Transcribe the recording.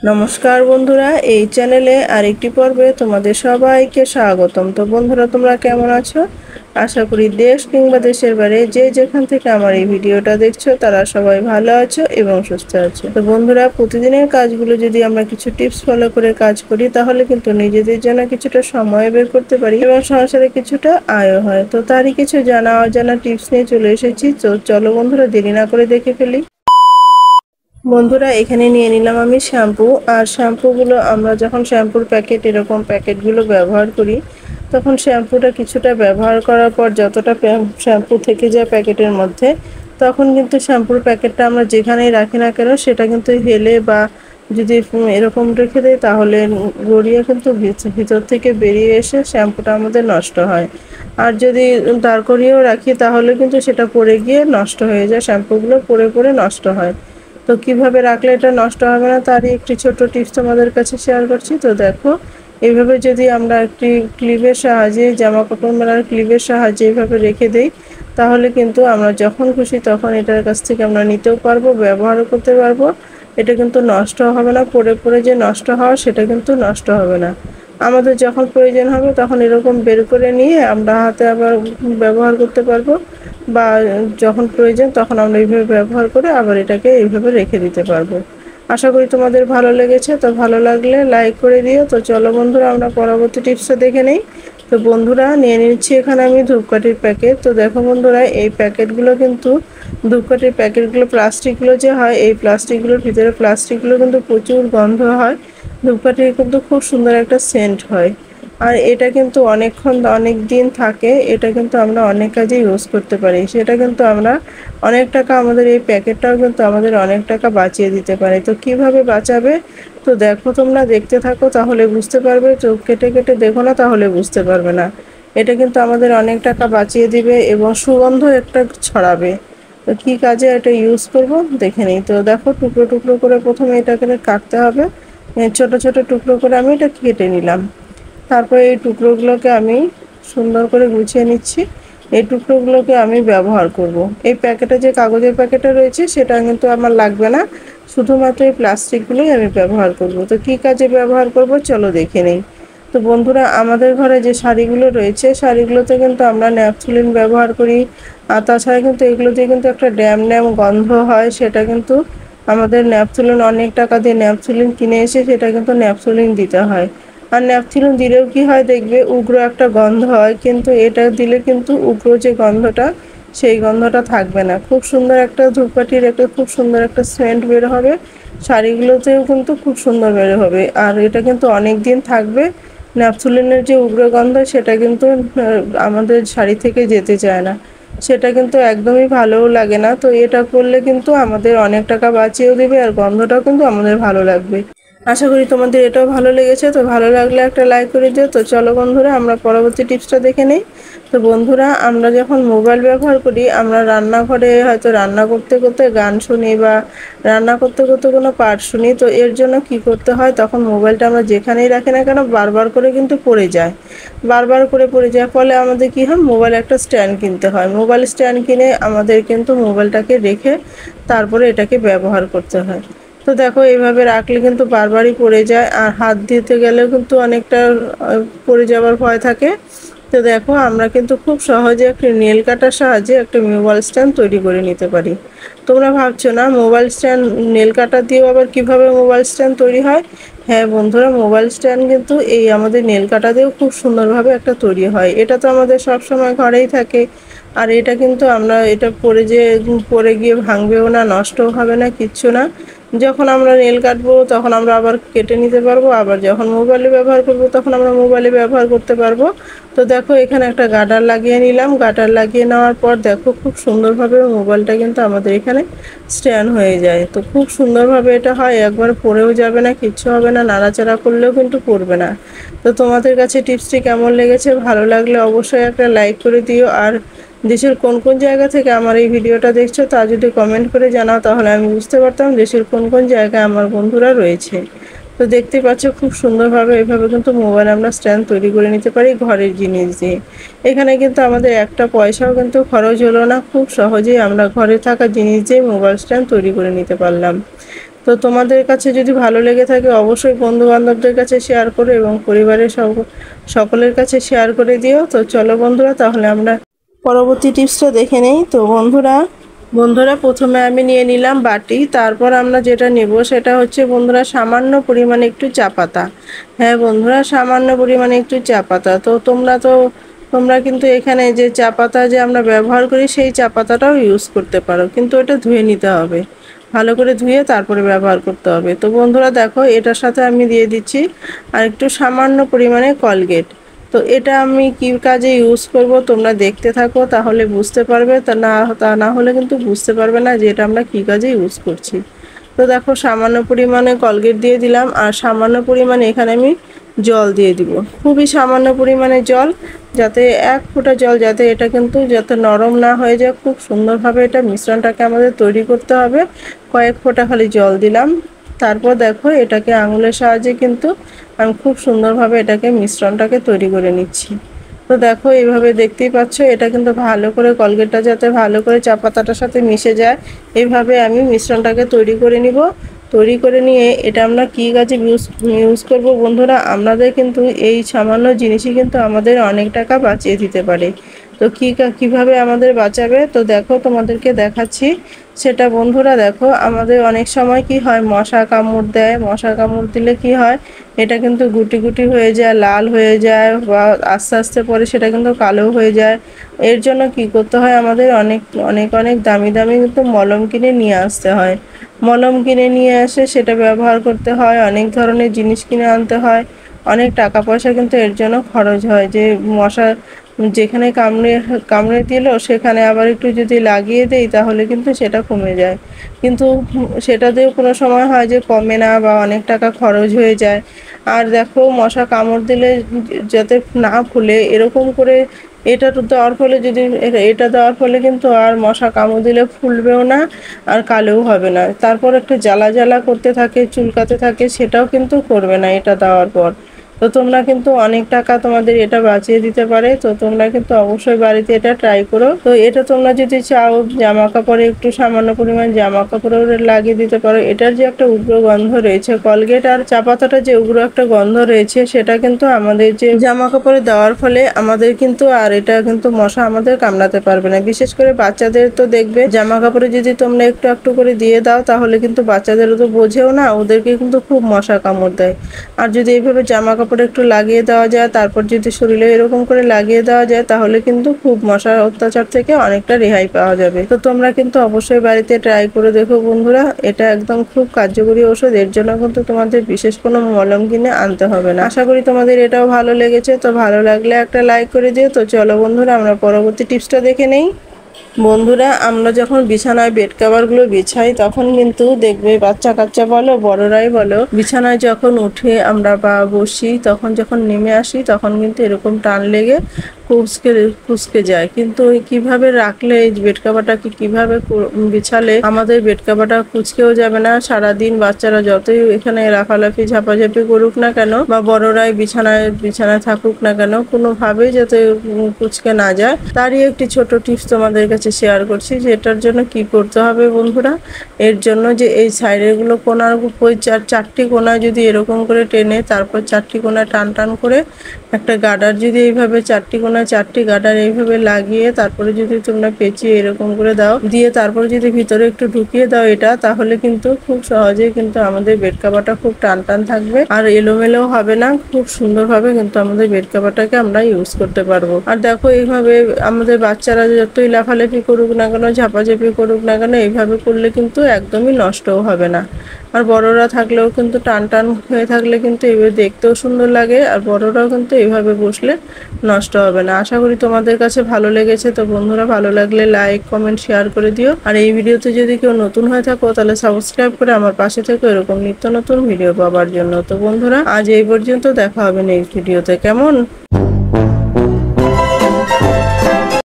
নমস্কার বন্ধুরা, এই চ্যানেলে আরেকটি পর্বে তোমাদের সবাইকে স্বাগতম। তো বন্ধুরা, তোমরা কেমন আছো? আশা করি দেশ কিংবা দেশের বাইরে যে যেখান থেকে আমার এই ভিডিওটা দেখছো তারা সবাই ভালো আছো এবং সুস্থ আছো। তো বন্ধুরা, প্রতিদিনের কাজগুলো যদি আমরা কিছু টিপস ফলো করে কাজ করি তাহলে কিন্তু নিজেদের জন্য কিছুটা সময় বের করতে পারি এবং সংসারে কিছুটা আয়ও হয়। তো তারই কিছু জানা অজানা টিপস নিয়ে চলে এসেছি। তো চলো বন্ধুরা, দেরি না করে দেখে ফেলি। বন্ধুরা, এখানে নিয়ে নিলাম আমি শ্যাম্পু। আর শ্যাম্পুগুলো আমরা যখন শ্যাম্পুর প্যাকেট এরকম প্যাকেটগুলো ব্যবহার করি তখন শ্যাম্পুটা কিছুটা ব্যবহার করার পর যতটা শ্যাম্পু থেকে যায় প্যাকেটের মধ্যে, তখন কিন্তু শ্যাম্পুর প্যাকেটটা আমরা যেখানেই রাখি না কেন সেটা কিন্তু হেলে বা যদি এরকম রেখে দেয় তাহলে গড়িয়ে কিন্তু ভিতর থেকে বেরিয়ে এসে শ্যাম্পুটা আমাদের নষ্ট হয়। আর যদি দাঁড় করিয়েও রাখি তাহলে কিন্তু সেটা পড়ে গিয়ে নষ্ট হয়ে যায়, শ্যাম্পুগুলো পড়ে পড়ে নষ্ট হয়। তো কিভাবে রাখলে এটা নষ্ট হবে না তারই একটি ছোট টিপস তোমাদের কাছে শেয়ার করছি। তো দেখো, এইভাবে যদি আমরা একটি ক্লিপের সাহায্যে, জামা কাপড় মেলার ক্লিপের সাহায্যে এইভাবে রেখে দেই তাহলে কিন্তু আমরা যখন খুশি তখন এটার কাছ থেকে আমরা নিতেও পারবো, ব্যবহারও করতে পারবো। এটা কিন্তু নষ্ট হবে না, পড়ে পড়ে যে নষ্ট হওয়া সেটা কিন্তু নষ্ট হবে না। আমাদের যখন প্রয়োজন হবে তখন এরকম বের করে নিয়ে আমরা হাতে আবার ব্যবহার করতে পারবো, বা যখন প্রয়োজন তখন আমরা এইভাবে ব্যবহার করে আবার এটাকে এইভাবে রেখে দিতে পারবো। আশা করি তোমাদের ভালো লেগেছে। তো ভালো লাগলে লাইক করে দিও। তো চলো বন্ধুরা, আমরা পরবর্তী টিপসটা দেখে নেই। তো বন্ধুরা, নিয়ে নিচ্ছি এখানে আমি ধূপকাঠির প্যাকেট। তো দেখো বন্ধুরা, এই প্যাকেটগুলো কিন্তু ধূপকাঠির প্যাকেটগুলো প্লাস্টিকগুলো যে হয়, এই প্লাস্টিকগুলোর ভিতরে প্লাস্টিকগুলো কিন্তু প্রচুর গন্ধ হয়। ধূপকাঠির কিন্তু খুব সুন্দর একটা সেন্ট হয়। আর এটা কিন্তু অনেকক্ষণ অনেক দিন থাকে, এটা কিন্তু আমরা অনেক কাজে ইউজ করতে পারি। সেটা কিন্তু আমরা অনেক টাকা, আমাদের এই প্যাকেটটাও কিন্তু আমাদের অনেক টাকা বাঁচিয়ে দিতে পারে। তো কিভাবে বাঁচাবে? তো দেখো, তোমরা দেখতে থাকো তাহলে বুঝতে পারবে। চোখ কেটে কেটে দেখো না তাহলে বুঝতে পারবে না। এটা কিন্তু আমাদের অনেক টাকা বাঁচিয়ে দিবে এবং সুগন্ধ একটা ছড়াবে। তো কী কাজে এটা ইউজ করব দেখে নিই। তো দেখো, টুকরো টুকরো করে প্রথমে এটাকে কাটতে হবে। ছোট ছোট টুকরো করে আমি এটা কেটে নিলাম। তারপরে এই টুকরোগুলোকে আমি সুন্দর করে গুছিয়ে নিচ্ছি। এই টুকরোগুলোকে আমি ব্যবহার করব। এই প্যাকেটে যে কাগজের প্যাকেটটা রয়েছে সেটা কিন্তু আমার লাগবে না, শুধুমাত্র এই প্লাস্টিকগুলোই আমি ব্যবহার করব। তো কী কাজে ব্যবহার করব চলো দেখে নিই। তো বন্ধুরা, আমাদের ঘরে যে শাড়িগুলো রয়েছে শাড়িগুলোতে কিন্তু আমরা ন্যাপথলিন ব্যবহার করি। আর তাছাড়া কিন্তু এগুলো দিয়ে কিন্তু একটা ড্যাম ড্যাম গন্ধ হয়। সেটা কিন্তু আমাদের ন্যাপথলিন, অনেক টাকা দিয়ে ন্যাপথলিন কিনে এসে সেটা কিন্তু ন্যাপথলিন দিতে হয়। আর ন্যাপথলিন দিলেও কি হয় দেখবে, উগ্র একটা গন্ধ হয়, কিন্তু এটা দিলে কিন্তু উগ্র যে গন্ধটা সেই গন্ধটা থাকবে না। খুব সুন্দর একটা ধূপকাঠির একটা খুব সুন্দর একটা সেন্ট বের হবে, শাড়িগুলোতেও কিন্তু খুব সুন্দর বের হবে। আর এটা কিন্তু অনেক দিন থাকবে। ন্যাপথলিনের যে উগ্র গন্ধ সেটা কিন্তু আমাদের শাড়ি থেকে যেতে চায় না, সেটা কিন্তু একদমই ভালোও লাগে না। তো এটা করলে কিন্তু আমাদের অনেক টাকা বাঁচিয়েও দেবে আর গন্ধটাও কিন্তু আমাদের ভালো লাগবে। আশা করি তোমাদের এটাও ভালো লেগেছে। তো ভালো লাগলে একটা লাইক করে দিও। তো চলো বন্ধুরা, আমরা পরবর্তী টিপসটা দেখে নিই। তো বন্ধুরা, আমরা যখন মোবাইল ব্যবহার করি, আমরা রান্নাঘরে হয়তো রান্না করতে করতে গান শুনি বা রান্না করতে করতে কোনো পাঠ শুনি। তো এর জন্য কি করতে হয়, তখন মোবাইলটা আমরা যেখানেই রাখি না কেন বারবার করে কিন্তু পড়ে যায়। বারবার করে পড়ে যাওয়ার ফলে আমাদের কি হয়, মোবাইল একটা স্ট্যান্ড কিনতে হয়। মোবাইল স্ট্যান্ড কিনে আমাদের কিন্তু মোবাইলটাকে রেখে তারপরে এটাকে ব্যবহার করতে হয়। তো দেখো, এইভাবে রাখলে কিন্তু বারবারই পড়ে যায় আর হাত দিতে গেলেও কিন্তু অনেকটা পড়ে যাওয়ার ভয় থাকে। তো দেখো, আমরা কিন্তু খুব সহজে একটা নেল কাটার সাহায্যে একটা মোবাইল স্ট্যান্ড তৈরি করে নিতে পারি। তোমরা ভাবছো না মোবাইল স্ট্যান্ড নেল কাটার দিয়েও আবার কিভাবে মোবাইল স্ট্যান্ড তৈরি হয়? হ্যাঁ বন্ধুরা, মোবাইল স্ট্যান্ড কিন্তু এই আমাদের নেল কাটা দিয়েও খুব সুন্দরভাবে একটা তৈরি হয়। এটা তো আমাদের সব সময় ঘরেই থাকে। আর এটা কিন্তু আমরা এটা পরে গিয়ে ভাঙবেও না, নষ্টও হবে না, কিচ্ছু না। যখন আমরা নেল কাটবো তখন আমরা আবার কেটে নিতে পারবো, আবার যখন মোবাইলে ব্যবহার করব তখন আমরা মোবাইলে ব্যবহার করতে পারবো। তো দেখো, এখানে একটা গার্ডার লাগিয়ে নিলাম। গার্ডার লাগিয়ে নেওয়ার পর দেখো, খুব সুন্দরভাবে মোবাইলটা কিন্তু আমাদের এখানে স্ট্যান্ড হয়ে যায়। তো খুব সুন্দরভাবে এটা হয়, একবার পড়েও যাবে না, কিচ্ছু হবে না, নাড়াচাড়া করলেও কিন্তু পড়বে না। তো তোমাদের কাছে টিপসটি কেমন লেগেছে? ভালো লাগলে অবশ্যই একটা লাইক করে দিও। আর দেশের কোন কোন জায়গা থেকে আমার এই ভিডিওটা দেখছো তা যদি কমেন্ট করে জানাও তাহলে আমি বুঝতে পারতাম দেশের কোন কোন জায়গায় আমার বন্ধুরা রয়েছে। তো দেখতে পাচ্ছ খুব সুন্দরভাবে এভাবে কিন্তু মোবাইল আমরা স্ট্যান্ড তৈরি করে নিতে পারি ঘরের জিনিস দিয়ে। এখানে কিন্তু আমাদের একটা পয়সাও কিন্তু খরচ হলো না, খুব সহজেই আমরা ঘরে থাকা জিনিস দিয়ে মোবাইল স্ট্যান্ড তৈরি করে নিতে পারলাম। তো তো তোমাদের কাছে যদি ভালো লেগে থাকে অবশ্যই বন্ধু বান্ধবদের কাছে শেয়ার করো এবং পরিবারের সকলের কাছে শেয়ার করে দিও। তো চলো বন্ধুরা, তাহলে আমরা পরবর্তী টিপসটা দেখে নেই। তো বন্ধুরা প্রথমে আমি নিয়ে নিলাম বাটি, তারপর আমরা যেটা নেব সেটা হচ্ছে বন্ধুরা সামান্য পরিমাণে একটু চা পাতা। হ্যাঁ বন্ধুরা, সামান্য পরিমাণে একটু চা পাতা। তো তোমরা কিন্তু এখানে যে চা পাতা যে আমরা ব্যবহার করি সেই চা পাতাটাও ইউজ করতে পারো, কিন্তু এটা ধুয়ে নিতে হবে, ভালো করে ধুয়ে তারপরে ব্যবহার করতে হবে। তো বন্ধুরা দেখো, এটার সাথে আমি দিয়ে দিচ্ছি আর একটু সামান্য পরিমাণে কলগেট। তো এটা আমি কি কাজে ইউজ করব তোমরা দেখতে থাকো, তাহলে বুঝতে পারবে। তা না হলে কিন্তু বুঝতে পারবে না যে এটা আমরা কি কাজে ইউজ করছি। তো দেখো, সামান্য পরিমাণে কলগেট দিয়ে দিলাম আর সামান্য পরিমাণে এখানে আমি জল দিয়ে দিব, খুবই সামান্য পরিমাণে জল, যাতে 1 ফোঁটা জল, যাতে এটা কিন্তু যাতে নরম না হয়ে যায়। খুব সুন্দরভাবে এটা মিশ্রণটাকে আমাদের তৈরি করতে হবে। কয়েক ফোঁটা খালি জল দিলাম। তারপর দেখো, এটাকে আঙুলের সাহায্যে কিন্তু আমি খুব সুন্দরভাবে এটাকে মিশ্রণটাকে তৈরি করে নিচ্ছি। তো দেখো, এইভাবে দেখতেই পাচ্ছ, এটা কিন্তু ভালো করে কলগেটটা যাতে ভালো করে চা পাতাটার সাথে মিশে যায়, এইভাবে আমি মিশ্রণটাকে তৈরি করে নিব। তৈরি করে নিয়ে এটা আমরা কী কাজে ইউজ করব বন্ধুরা, আমাদের কিন্তু এই সামান্য জিনিসই কিন্তু আমাদের অনেক টাকা বাঁচিয়ে দিতে পারে। তো কিভাবে আমাদের বাঁচাবে, তো দেখো তোমাদেরকে দেখাচ্ছি সেটা। বন্ধুরা দেখো, আমাদের অনেক সময় কি হয়, মশা কামড় দেয়। মশা কামড় দিলে কি হয়, এটা কিন্তু গুটি গুটি হয়ে যায়, লাল হয়ে যায়, বা আস্তে আস্তে পরে সেটা কিন্তু কালো হয়ে যায়। এর জন্য কি করতে হয়, আমাদের অনেক অনেক অনেক দামি দামি কিন্তু মলম কিনে নিয়ে আসতে হয়। মলম কিনে নিয়ে এসে সেটা ব্যবহার করতে হয়, অনেক ধরনের জিনিস কিনে আনতে হয়, অনেক টাকা পয়সা কিন্তু এর জন্য খরচ হয়। যে মশা যেখানে কামড়ে দিল সেখানে আবার একটু যদি লাগিয়ে দেই তাহলে কিন্তু সেটা কমে যায়, কিন্তু সেটাতেও কোনো সময় হয় যে কমে না, বা অনেক টাকা খরচ হয়ে যায়। আর দেখো, মশা কামড় দিলে যাতে না ফুলে এরকম করে এটা দেওয়ার ফলে, যদি এটা দেওয়ার ফলে কিন্তু আর মশা কামড় দিলে ফুলবেও না আর কালোও হবে না। তারপর একটু জ্বালা জ্বালা করতে থাকে, চুলকাতে থাকে, সেটাও কিন্তু করবে না এটা দেওয়ার পর। তো তোমরা কিন্তু অনেক টাকা তোমাদের এটা বাঁচিয়ে দিতে পারে। তো তোমরা কিন্তু অবশ্যই বাড়িতে এটা ট্রাই করো। তো এটা তোমরা যদি চাও জামা কাপড়ে একটু সামান্য পরিমাণ জামা কাপড়েও লাগিয়ে দিতে পারো। এটার যে একটা উগ্র গন্ধ রয়েছে, কলগেট আর চা পাতাটা যে উগ্র একটা গন্ধ রয়েছে, সেটা কিন্তু আমাদের যে জামা কাপড়ে দেওয়ার ফলে আমাদের কিন্তু আর এটা কিন্তু মশা আমাদের কামড়াতে পারবে না। বিশেষ করে বাচ্চাদের তো দেখবে জামা কাপড়ে যদি তোমরা একটু একটু করে দিয়ে দাও, তাহলে কিন্তু বাচ্চাদেরও তো বোঝেও না, ওদেরকে কিন্তু খুব মশা কামড় দেয়। আর যদি এইভাবে জামা কাপড়ে একটু লাগিয়ে দেওয়া যায়, তারপর যদি শরীরে এরকম করে লাগিয়ে দেওয়া যায়, তাহলে কিন্তু খুব মশার অত্যাচার থেকে অনেকটা রেহাই পাওয়া যাবে। তো তোমরা কিন্তু অবশ্যই বাড়িতে ট্রাই করে দেখো বন্ধুরা, এটা একদম খুব কার্যকরী ওষুধ। এর জন্য কিন্তু তোমাদের বিশেষ কোনো মলম কিনে আনতে হবে না। আশা করি তোমাদের এটাও ভালো লেগেছে। তো ভালো লাগলে একটা লাইক করে দিও। তো চলো বন্ধুরা, আমরা পরবর্তী টিপসটা দেখে নেই। বন্ধুরা, আমরা যখন বিছানায় বেড কভারগুলো বিছাই, তখন কিন্তু দেখবে বাচ্চা কাচ্চা বলো বড়রাই বলো, বিছানায় যখন উঠে আমরা বা বসি, তখন যখন নেমে আসি, তখন কিন্তু এরকম টান লেগে কুচকে যায়। কিন্তু কিভাবে রাখলে এই বেড কভারটাকে কিভাবে বিছালে আমাদের বেড কভারটা কুচকেও যাবে না, সারাদিন বাচ্চারা যতই এখানে লাফালাফি ঝাপাঝাপি করুক না কেন, বা বড়রাই বিছানায় থাকুক না কেন, কোনোভাবেই যাতে কুচকে না যায়, তারই একটি ছোট টিপস তোমাদের কাছে শেয়ার করছি। যে এটার জন্য কি করতে হবে বন্ধুরা, এর জন্য যে এই সাইডের গুলো কোনার উপর চারটি কোনা যদি এরকম করে টেনে, তারপর চারটি কোনা টান টান করে একটা গার্ডার যদি এইভাবে চারটি গার্ডার এইভাবে লাগিয়ে, তারপরে যদি তোমরা পেঁচিয়ে এরকম করে দাও, দিয়ে তারপর যদি ভিতরে একটু ঢুকিয়ে দাও এটা, তাহলে কিন্তু খুব সহজেই কিন্তু আমাদের বেড কভারটা খুব টান টান থাকবে আর এলোমেলো হবে না। খুব সুন্দরভাবে কিন্তু আমাদের বেড কভারটাকে আমরা ইউজ করতে পারবো। আর দেখো, এইভাবে আমাদের বাচ্চারা যতই লাফালাফি করুক না কেন, ঝাপাঝাপি করুক না কেন, এইভাবে করলে কিন্তু একদমই নষ্টও হবে না। আর বড়রা থাকলেও কিন্তু টান টান হয়ে থাকলে কিন্তু এইভাবে দেখতেও সুন্দর লাগে, আর বড়রাও কিন্তু এইভাবে বসলে নষ্ট হবে না। আশা করি তোমাদের কাছে ভালো লেগেছে। তো বন্ধুরা, ভালো লাগলে লাইক কমেন্ট শেয়ার করে দিও। আর এই ভিডিওতে যদি কেউ নতুন হয়ে থাকো, তাহলে সাবস্ক্রাইব করে আমার পাশে থেকো এরকম নিত্য নতুন ভিডিও পাওয়ার জন্য। তো বন্ধুরা, আজ এই পর্যন্ত, দেখা হবে নেক্সট ভিডিওতে। কেমন?